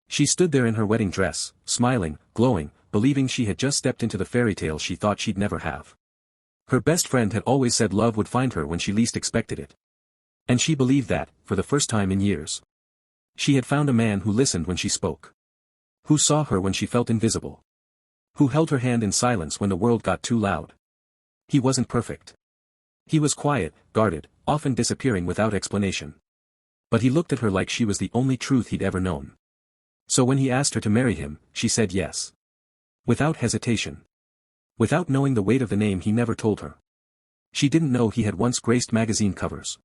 She stood there in her wedding dress, smiling, glowing, believing she had just stepped into the fairy tale she thought she'd never have. Her best friend had always said love would find her when she least expected it. And she believed that, for the first time in years. She had found a man who listened when she spoke. Who saw her when she felt invisible. Who held her hand in silence when the world got too loud. He wasn't perfect. He was quiet, guarded, often disappearing without explanation. But he looked at her like she was the only truth he'd ever known. So when he asked her to marry him, she said yes. Without hesitation. Without knowing the weight of the name he never told her. She didn't know he had once graced magazine covers.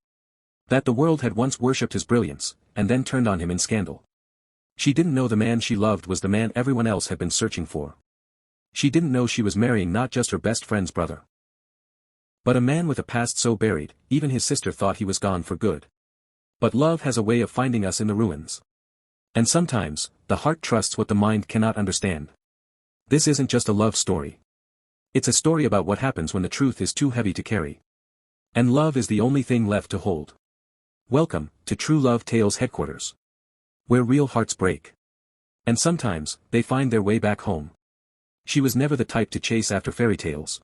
That the world had once worshipped his brilliance, and then turned on him in scandal. She didn't know the man she loved was the man everyone else had been searching for. She didn't know she was marrying not just her best friend's brother. But a man with a past so buried, even his sister thought he was gone for good. But love has a way of finding us in the ruins. And sometimes, the heart trusts what the mind cannot understand. This isn't just a love story. It's a story about what happens when the truth is too heavy to carry. And love is the only thing left to hold. Welcome, to True Love Tales headquarters. Where real hearts break. And sometimes, they find their way back home. She was never the type to chase after fairy tales.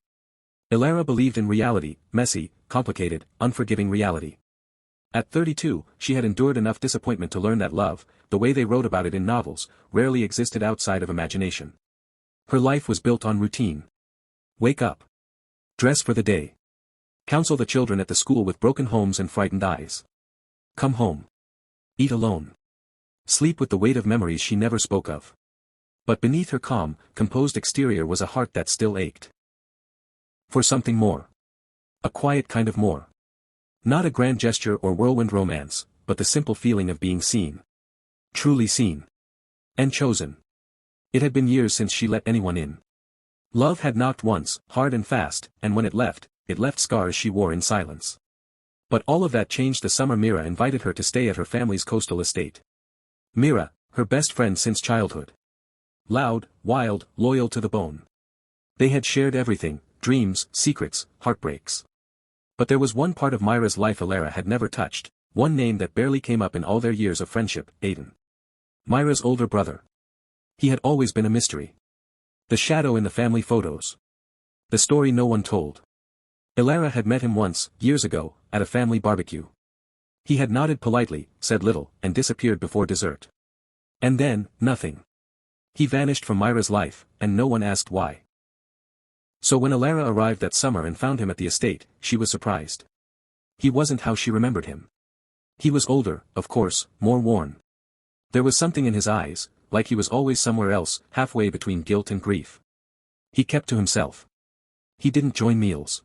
Elara believed in reality, messy, complicated, unforgiving reality. At 32, she had endured enough disappointment to learn that love, the way they wrote about it in novels, rarely existed outside of imagination. Her life was built on routine. Wake up. Dress for the day. Counsel the children at the school with broken homes and frightened eyes. Come home. Eat alone. Sleep with the weight of memories she never spoke of. But beneath her calm, composed exterior was a heart that still ached. For something more. A quiet kind of more. Not a grand gesture or whirlwind romance, but the simple feeling of being seen. Truly seen. And chosen. It had been years since she let anyone in. Love had knocked once, hard and fast, and when it left scars she wore in silence. But all of that changed the summer Mira invited her to stay at her family's coastal estate. Mira, her best friend since childhood. Loud, wild, loyal to the bone. They had shared everything, dreams, secrets, heartbreaks. But there was one part of Myra's life Elara had never touched, one name that barely came up in all their years of friendship, Aiden. Myra's older brother. He had always been a mystery. The shadow in the family photos. The story no one told. Elara had met him once, years ago, at a family barbecue. He had nodded politely, said little, and disappeared before dessert. And then, nothing. He vanished from Myra's life, and no one asked why. So when Elara arrived that summer and found him at the estate, she was surprised. He wasn't how she remembered him. He was older, of course, more worn. There was something in his eyes, like he was always somewhere else, halfway between guilt and grief. He kept to himself. He didn't join meals.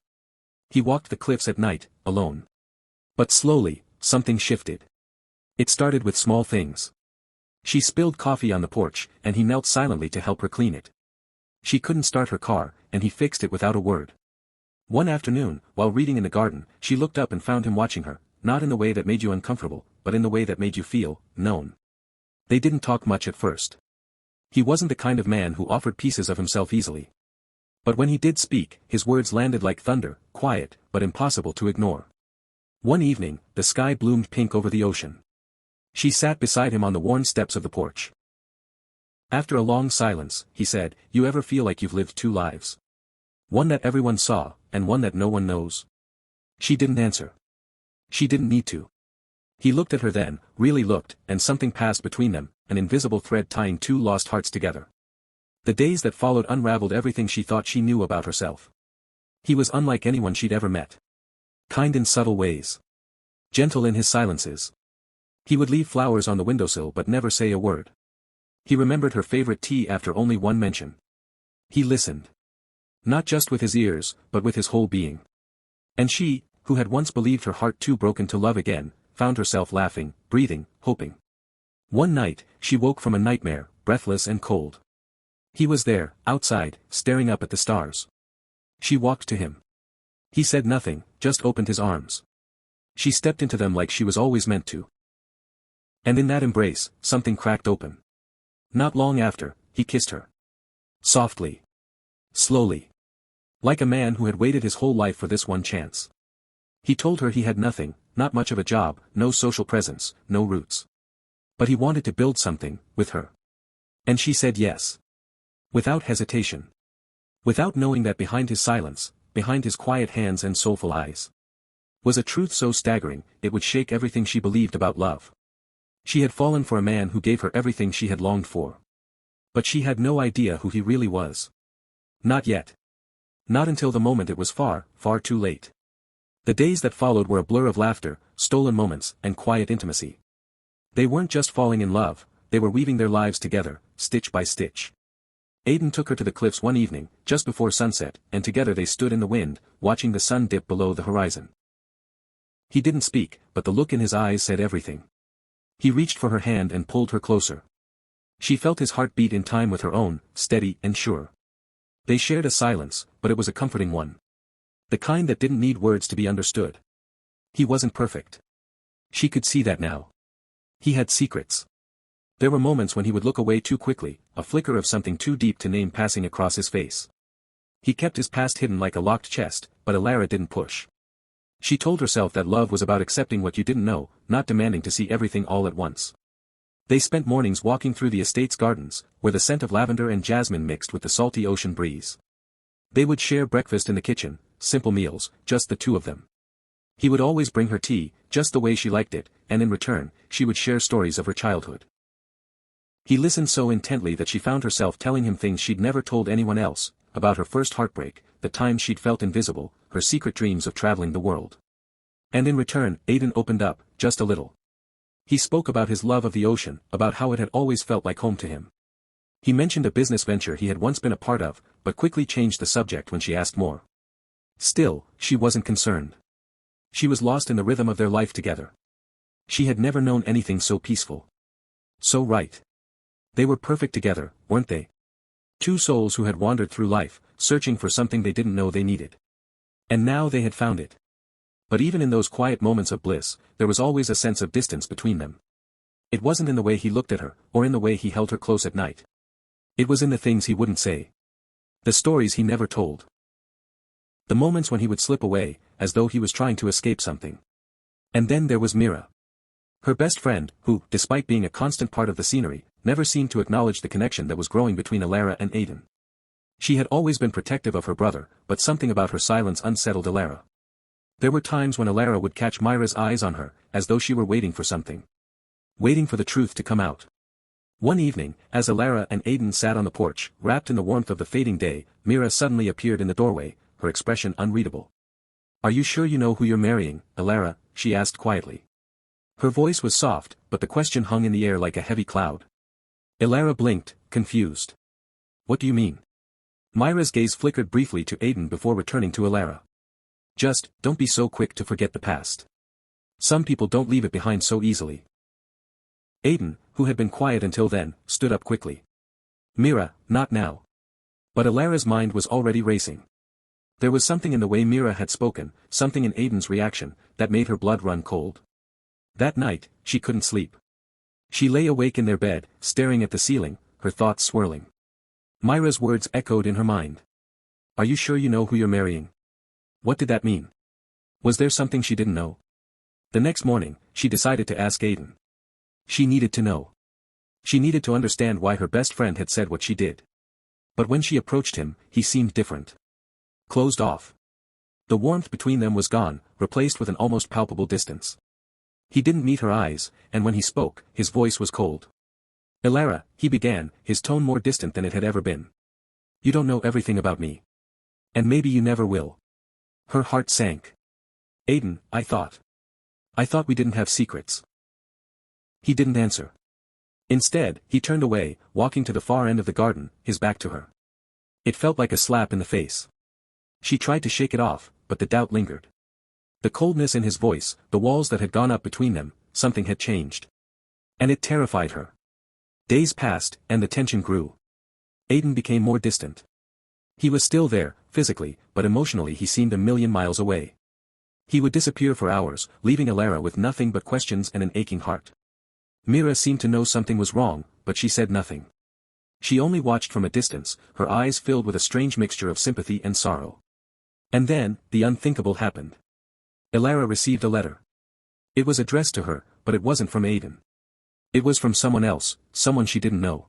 He walked the cliffs at night, alone. But slowly, something shifted. It started with small things. She spilled coffee on the porch, and he knelt silently to help her clean it. She couldn't start her car, and he fixed it without a word. One afternoon, while reading in the garden, she looked up and found him watching her, not in the way that made you uncomfortable, but in the way that made you feel known. They didn't talk much at first. He wasn't the kind of man who offered pieces of himself easily. But when he did speak, his words landed like thunder, quiet, but impossible to ignore. One evening, the sky bloomed pink over the ocean. She sat beside him on the worn steps of the porch. After a long silence, he said, "You ever feel like you've lived two lives? One that everyone saw, and one that no one knows?" She didn't answer. She didn't need to. He looked at her then, really looked, and something passed between them, an invisible thread tying two lost hearts together. The days that followed unraveled everything she thought she knew about herself. He was unlike anyone she'd ever met. Kind in subtle ways. Gentle in his silences. He would leave flowers on the windowsill but never say a word. He remembered her favorite tea after only one mention. He listened. Not just with his ears, but with his whole being. And she, who had once believed her heart too broken to love again, found herself laughing, breathing, hoping. One night, she woke from a nightmare, breathless and cold. He was there, outside, staring up at the stars. She walked to him. He said nothing, just opened his arms. She stepped into them like she was always meant to. And in that embrace, something cracked open. Not long after, he kissed her. Softly. Slowly. Like a man who had waited his whole life for this one chance. He told her he had nothing, not much of a job, no social presence, no roots. But he wanted to build something, with her. And she said yes. Without hesitation. Without knowing that behind his silence, behind his quiet hands and soulful eyes, was a truth so staggering, it would shake everything she believed about love. She had fallen for a man who gave her everything she had longed for. But she had no idea who he really was. Not yet. Not until the moment it was far, far too late. The days that followed were a blur of laughter, stolen moments, and quiet intimacy. They weren't just falling in love, they were weaving their lives together, stitch by stitch. Aidan took her to the cliffs one evening, just before sunset, and together they stood in the wind, watching the sun dip below the horizon. He didn't speak, but the look in his eyes said everything. He reached for her hand and pulled her closer. She felt his heart beat in time with her own, steady and sure. They shared a silence, but it was a comforting one. The kind that didn't need words to be understood. He wasn't perfect. She could see that now. He had secrets. There were moments when he would look away too quickly, a flicker of something too deep to name passing across his face. He kept his past hidden like a locked chest, but Alara didn't push. She told herself that love was about accepting what you didn't know, not demanding to see everything all at once. They spent mornings walking through the estate's gardens, where the scent of lavender and jasmine mixed with the salty ocean breeze. They would share breakfast in the kitchen, simple meals, just the two of them. He would always bring her tea, just the way she liked it, and in return, she would share stories of her childhood. He listened so intently that she found herself telling him things she'd never told anyone else, about her first heartbreak, the times she'd felt invisible, her secret dreams of traveling the world. And in return, Aidan opened up, just a little. He spoke about his love of the ocean, about how it had always felt like home to him. He mentioned a business venture he had once been a part of, but quickly changed the subject when she asked more. Still, she wasn't concerned. She was lost in the rhythm of their life together. She had never known anything so peaceful. So right. They were perfect together, weren't they? Two souls who had wandered through life, searching for something they didn't know they needed. And now they had found it. But even in those quiet moments of bliss, there was always a sense of distance between them. It wasn't in the way he looked at her, or in the way he held her close at night. It was in the things he wouldn't say. The stories he never told. The moments when he would slip away, as though he was trying to escape something. And then there was Mira. Her best friend, who, despite being a constant part of the scenery, never seemed to acknowledge the connection that was growing between Alara and Aidan. She had always been protective of her brother, but something about her silence unsettled Alara. There were times when Alara would catch Myra's eyes on her, as though she were waiting for something. Waiting for the truth to come out. One evening, as Alara and Aidan sat on the porch, wrapped in the warmth of the fading day, Mira suddenly appeared in the doorway, her expression unreadable. "Are you sure you know who you're marrying, Alara?" she asked quietly. Her voice was soft, but the question hung in the air like a heavy cloud. Alara blinked, confused. "What do you mean?" Myra's gaze flickered briefly to Aidan before returning to Alara. "Just, don't be so quick to forget the past. Some people don't leave it behind so easily." Aidan, who had been quiet until then, stood up quickly. "Mira, not now." But Alara's mind was already racing. There was something in the way Mira had spoken, something in Aidan's reaction, that made her blood run cold. That night, she couldn't sleep. She lay awake in their bed, staring at the ceiling, her thoughts swirling. Myra's words echoed in her mind. "Are you sure you know who you're marrying?" What did that mean? Was there something she didn't know? The next morning, she decided to ask Aidan. She needed to know. She needed to understand why her best friend had said what she did. But when she approached him, he seemed different. Closed off. The warmth between them was gone, replaced with an almost palpable distance. He didn't meet her eyes, and when he spoke, his voice was cold. "Alara," he began, his tone more distant than it had ever been. "You don't know everything about me. And maybe you never will." Her heart sank. "Aidan, I thought we didn't have secrets." He didn't answer. Instead, he turned away, walking to the far end of the garden, his back to her. It felt like a slap in the face. She tried to shake it off, but the doubt lingered. The coldness in his voice, the walls that had gone up between them, something had changed. And it terrified her. Days passed, and the tension grew. Aidan became more distant. He was still there, physically, but emotionally he seemed a million miles away. He would disappear for hours, leaving Alara with nothing but questions and an aching heart. Mira seemed to know something was wrong, but she said nothing. She only watched from a distance, her eyes filled with a strange mixture of sympathy and sorrow. And then, the unthinkable happened. Alara received a letter. It was addressed to her, but it wasn't from Aidan. It was from someone else, someone she didn't know.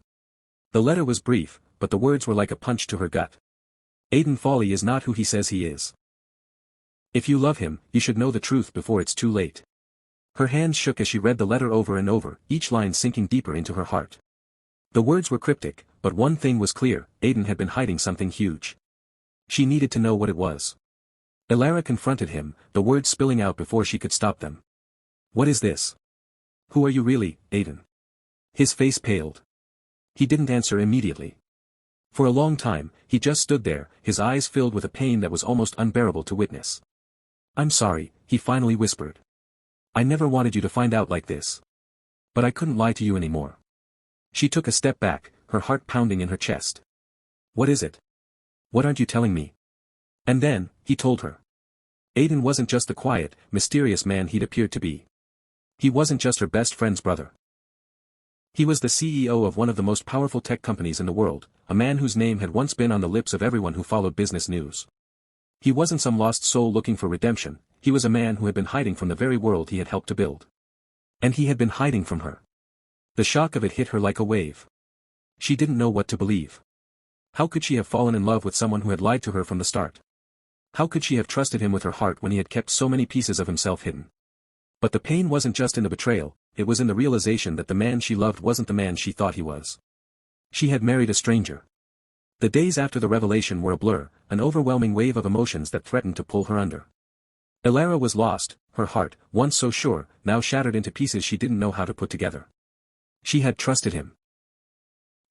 The letter was brief, but the words were like a punch to her gut. Aiden Foley is not who he says he is. If you love him, you should know the truth before it's too late. Her hands shook as she read the letter over and over, each line sinking deeper into her heart. The words were cryptic, but one thing was clear, Aiden had been hiding something huge. She needed to know what it was. Elara confronted him, the words spilling out before she could stop them. What is this? Who are you really, Aiden? His face paled. He didn't answer immediately. For a long time, he just stood there, his eyes filled with a pain that was almost unbearable to witness. I'm sorry, he finally whispered. I never wanted you to find out like this. But I couldn't lie to you anymore. She took a step back, her heart pounding in her chest. What is it? What aren't you telling me? And then, he told her. Aiden wasn't just the quiet, mysterious man he'd appeared to be. He wasn't just her best friend's brother. He was the CEO of one of the most powerful tech companies in the world, a man whose name had once been on the lips of everyone who followed business news. He wasn't some lost soul looking for redemption, he was a man who had been hiding from the very world he had helped to build. And he had been hiding from her. The shock of it hit her like a wave. She didn't know what to believe. How could she have fallen in love with someone who had lied to her from the start? How could she have trusted him with her heart when he had kept so many pieces of himself hidden? But the pain wasn't just in the betrayal, it was in the realization that the man she loved wasn't the man she thought he was. She had married a stranger. The days after the revelation were a blur, an overwhelming wave of emotions that threatened to pull her under. Elara was lost, her heart, once so sure, now shattered into pieces she didn't know how to put together. She had trusted him.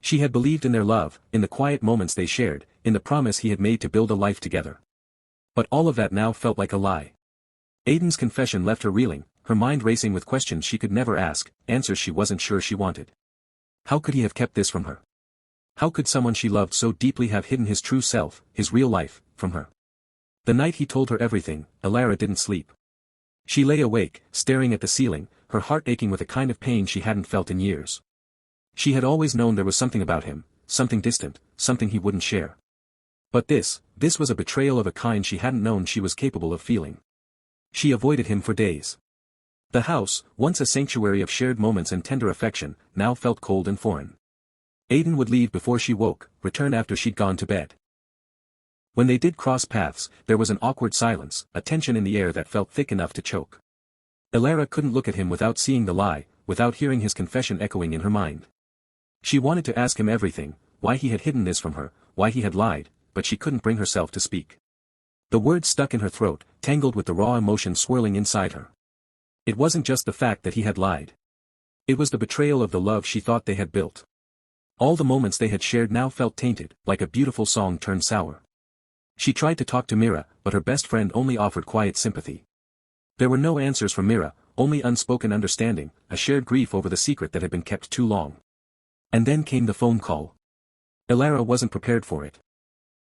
She had believed in their love, in the quiet moments they shared, in the promise he had made to build a life together. But all of that now felt like a lie. Aiden's confession left her reeling, her mind racing with questions she could never ask, answers she wasn't sure she wanted. How could he have kept this from her? How could someone she loved so deeply have hidden his true self, his real life, from her? The night he told her everything, Elara didn't sleep. She lay awake, staring at the ceiling, her heart aching with a kind of pain she hadn't felt in years. She had always known there was something about him, something distant, something he wouldn't share. But this was a betrayal of a kind she hadn't known she was capable of feeling. She avoided him for days. The house, once a sanctuary of shared moments and tender affection, now felt cold and foreign. Aiden would leave before she woke, return after she'd gone to bed. When they did cross paths, there was an awkward silence, a tension in the air that felt thick enough to choke. Elara couldn't look at him without seeing the lie, without hearing his confession echoing in her mind. She wanted to ask him everything, why he had hidden this from her, why he had lied, but she couldn't bring herself to speak. The words stuck in her throat, tangled with the raw emotion swirling inside her. It wasn't just the fact that he had lied. It was the betrayal of the love she thought they had built. All the moments they had shared now felt tainted, like a beautiful song turned sour. She tried to talk to Mira, but her best friend only offered quiet sympathy. There were no answers from Mira, only unspoken understanding, a shared grief over the secret that had been kept too long. And then came the phone call. Elara wasn't prepared for it.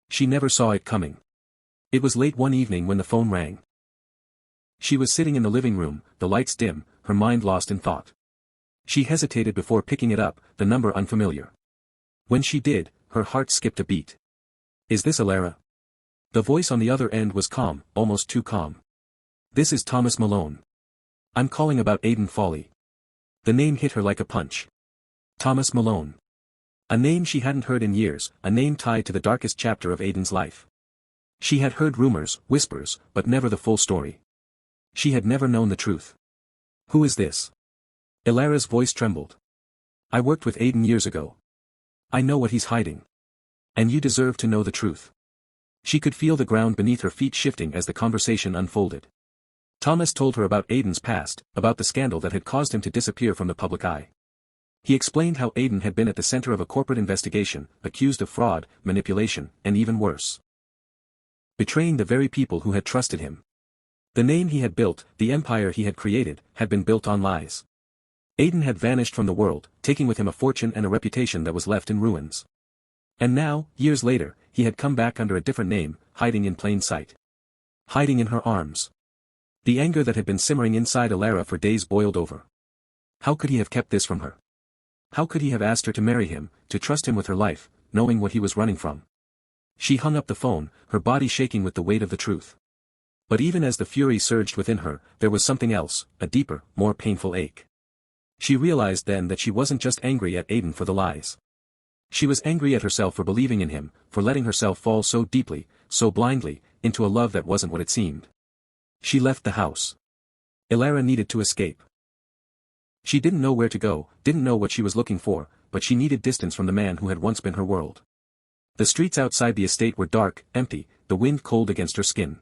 She never saw it coming. It was late one evening when the phone rang. She was sitting in the living room, the lights dim, her mind lost in thought. She hesitated before picking it up, the number unfamiliar. When she did, her heart skipped a beat. Is this Elara? The voice on the other end was calm, almost too calm. This is Thomas Malone. I'm calling about Aiden Foley. The name hit her like a punch. Thomas Malone. A name she hadn't heard in years, a name tied to the darkest chapter of Aiden's life. She had heard rumors, whispers, but never the full story. She had never known the truth. Who is this? Elara's voice trembled. I worked with Aiden years ago. I know what he's hiding. And you deserve to know the truth. She could feel the ground beneath her feet shifting as the conversation unfolded. Thomas told her about Aiden's past, about the scandal that had caused him to disappear from the public eye. He explained how Aiden had been at the center of a corporate investigation, accused of fraud, manipulation, and even worse. Betraying the very people who had trusted him. The name he had built, the empire he had created, had been built on lies. Aiden had vanished from the world, taking with him a fortune and a reputation that was left in ruins. And now, years later, he had come back under a different name, hiding in plain sight. Hiding in her arms. The anger that had been simmering inside Elara for days boiled over. How could he have kept this from her? How could he have asked her to marry him, to trust him with her life, knowing what he was running from? She hung up the phone, her body shaking with the weight of the truth. But even as the fury surged within her, there was something else, a deeper, more painful ache. She realized then that she wasn't just angry at Aiden for the lies. She was angry at herself for believing in him, for letting herself fall so deeply, so blindly, into a love that wasn't what it seemed. She left the house. Elara needed to escape. She didn't know where to go, didn't know what she was looking for, but she needed distance from the man who had once been her world. The streets outside the estate were dark, empty, the wind cold against her skin.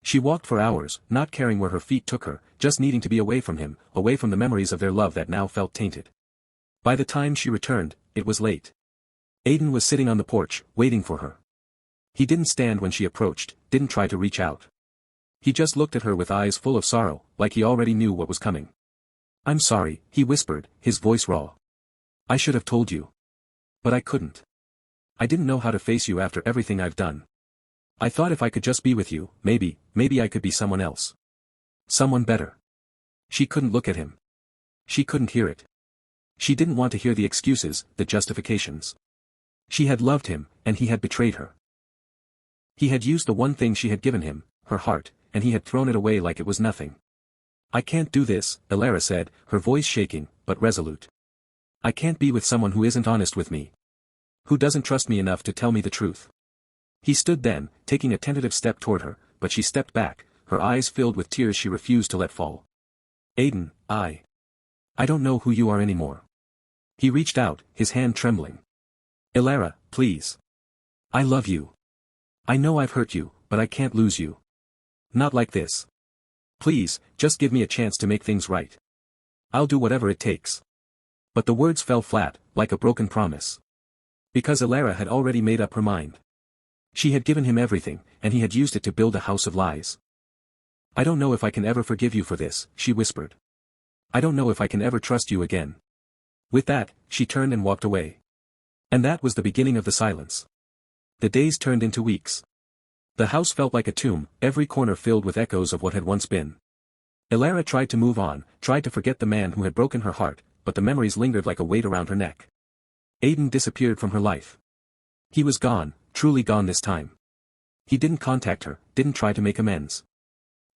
She walked for hours, not caring where her feet took her, just needing to be away from him, away from the memories of their love that now felt tainted. By the time she returned, it was late. Aiden was sitting on the porch, waiting for her. He didn't stand when she approached, didn't try to reach out. He just looked at her with eyes full of sorrow, like he already knew what was coming. "I'm sorry," he whispered, his voice raw. "I should have told you. But I couldn't. I didn't know how to face you after everything I've done. I thought if I could just be with you, maybe I could be someone else. Someone better." She couldn't look at him. She couldn't hear it. She didn't want to hear the excuses, the justifications. She had loved him, and he had betrayed her. He had used the one thing she had given him, her heart, and he had thrown it away like it was nothing. "I can't do this," Elara said, her voice shaking, but resolute. "I can't be with someone who isn't honest with me. Who doesn't trust me enough to tell me the truth." He stood then, taking a tentative step toward her, but she stepped back, her eyes filled with tears she refused to let fall. "Aiden, I don't know who you are anymore." He reached out, his hand trembling. "Elara, please. I love you. I know I've hurt you, but I can't lose you. Not like this. Please, just give me a chance to make things right. I'll do whatever it takes." But the words fell flat, like a broken promise. Because Elara had already made up her mind. She had given him everything, and he had used it to build a house of lies. "I don't know if I can ever forgive you for this," she whispered. "I don't know if I can ever trust you again." With that, she turned and walked away. And that was the beginning of the silence. The days turned into weeks. The house felt like a tomb, every corner filled with echoes of what had once been. Elara tried to move on, tried to forget the man who had broken her heart, but the memories lingered like a weight around her neck. Aiden disappeared from her life. He was gone, truly gone this time. He didn't contact her, didn't try to make amends.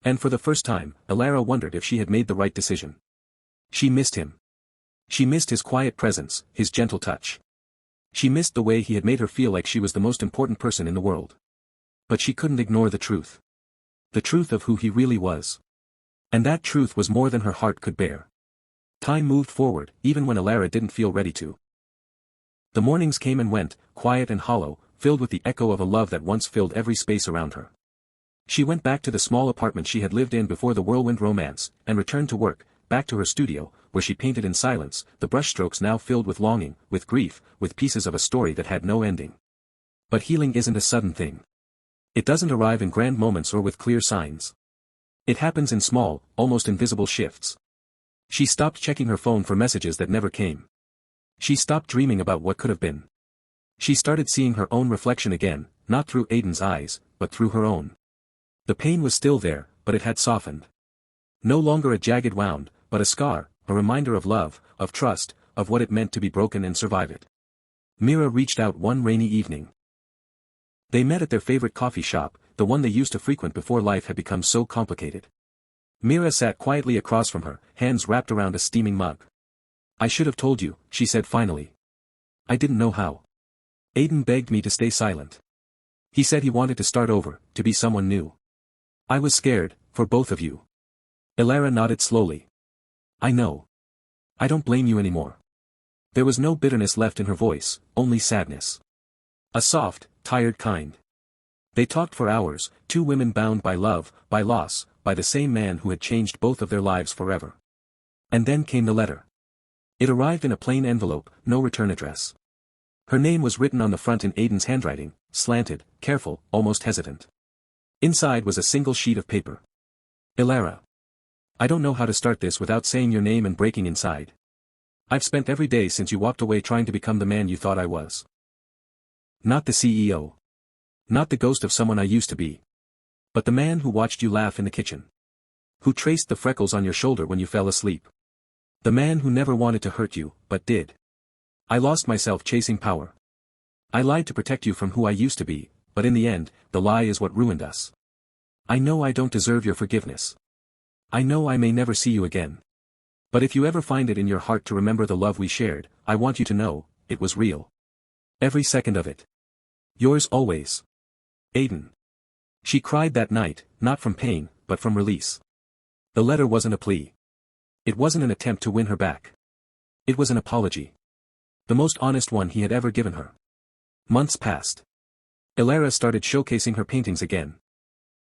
And for the first time, Elara wondered if she had made the right decision. She missed him. She missed his quiet presence, his gentle touch. She missed the way he had made her feel like she was the most important person in the world. But she couldn't ignore the truth. The truth of who he really was. And that truth was more than her heart could bear. Time moved forward, even when Elara didn't feel ready to. The mornings came and went, quiet and hollow, filled with the echo of a love that once filled every space around her. She went back to the small apartment she had lived in before the whirlwind romance, and returned to work, back to her studio, where she painted in silence, the brushstrokes now filled with longing, with grief, with pieces of a story that had no ending. But healing isn't a sudden thing. It doesn't arrive in grand moments or with clear signs. It happens in small, almost invisible shifts. She stopped checking her phone for messages that never came. She stopped dreaming about what could have been. She started seeing her own reflection again, not through Aiden's eyes, but through her own. The pain was still there, but it had softened. No longer a jagged wound, but a scar, a reminder of love, of trust, of what it meant to be broken and survive it. Mira reached out one rainy evening. They met at their favorite coffee shop, the one they used to frequent before life had become so complicated. Mira sat quietly across from her, hands wrapped around a steaming mug. "I should have told you," she said finally. "I didn't know how. Aiden begged me to stay silent. He said he wanted to start over, to be someone new. I was scared, for both of you." Elara nodded slowly. "I know. I don't blame you anymore." There was no bitterness left in her voice, only sadness. A soft, tired kind. They talked for hours, two women bound by love, by loss, by the same man who had changed both of their lives forever. And then came the letter. It arrived in a plain envelope, no return address. Her name was written on the front in Aiden's handwriting, slanted, careful, almost hesitant. Inside was a single sheet of paper. "Elara. I don't know how to start this without saying your name and breaking inside. I've spent every day since you walked away trying to become the man you thought I was. Not the CEO. Not the ghost of someone I used to be. But the man who watched you laugh in the kitchen. Who traced the freckles on your shoulder when you fell asleep. The man who never wanted to hurt you, but did. I lost myself chasing power. I lied to protect you from who I used to be, but in the end, the lie is what ruined us. I know I don't deserve your forgiveness. I know I may never see you again. But if you ever find it in your heart to remember the love we shared, I want you to know, it was real. Every second of it. Yours always. Aiden. She cried that night, not from pain, but from release. The letter wasn't a plea. It wasn't an attempt to win her back. It was an apology. The most honest one he had ever given her. Months passed. Ilara started showcasing her paintings again.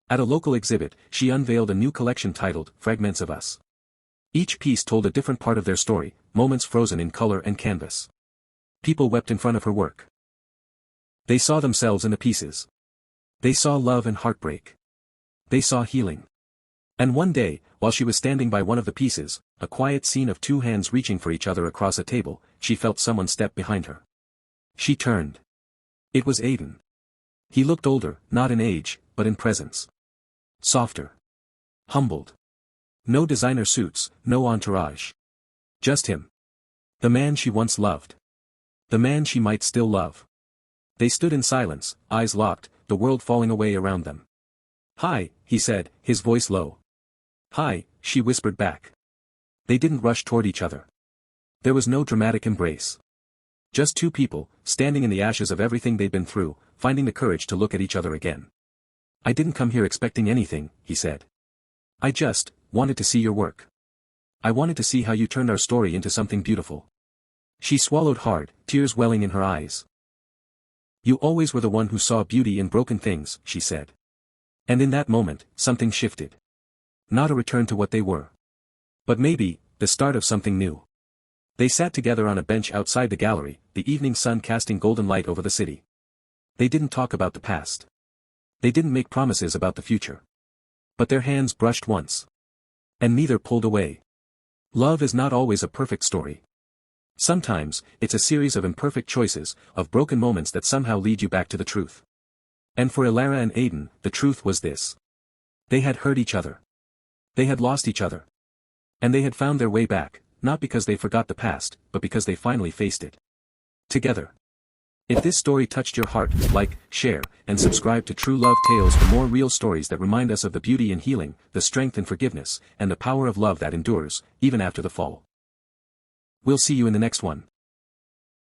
At a local exhibit, she unveiled a new collection titled, Fragments of Us. Each piece told a different part of their story, moments frozen in color and canvas. People wept in front of her work. They saw themselves in the pieces. They saw love and heartbreak. They saw healing. And one day, while she was standing by one of the pieces, a quiet scene of two hands reaching for each other across a table, she felt someone step behind her. She turned. It was Aiden. He looked older, not in age, but in presence. Softer. Humbled. No designer suits, no entourage. Just him. The man she once loved. The man she might still love. They stood in silence, eyes locked, the world falling away around them. "Hi," he said, his voice low. "Hi," she whispered back. They didn't rush toward each other. There was no dramatic embrace. Just two people, standing in the ashes of everything they'd been through, finding the courage to look at each other again. "I didn't come here expecting anything," he said. "I just wanted to see your work. I wanted to see how you turned our story into something beautiful." She swallowed hard, tears welling in her eyes. "You always were the one who saw beauty in broken things," she said. And in that moment, something shifted. Not a return to what they were. But maybe, the start of something new. They sat together on a bench outside the gallery, the evening sun casting golden light over the city. They didn't talk about the past. They didn't make promises about the future. But their hands brushed once. And neither pulled away. Love is not always a perfect story. Sometimes, it's a series of imperfect choices, of broken moments that somehow lead you back to the truth. And for Ilara and Aiden, the truth was this. They had hurt each other. They had lost each other. And they had found their way back, not because they forgot the past, but because they finally faced it. Together. If this story touched your heart, like, share, and subscribe to True Love Tales for more real stories that remind us of the beauty in healing, the strength in forgiveness, and the power of love that endures, even after the fall. We'll see you in the next one.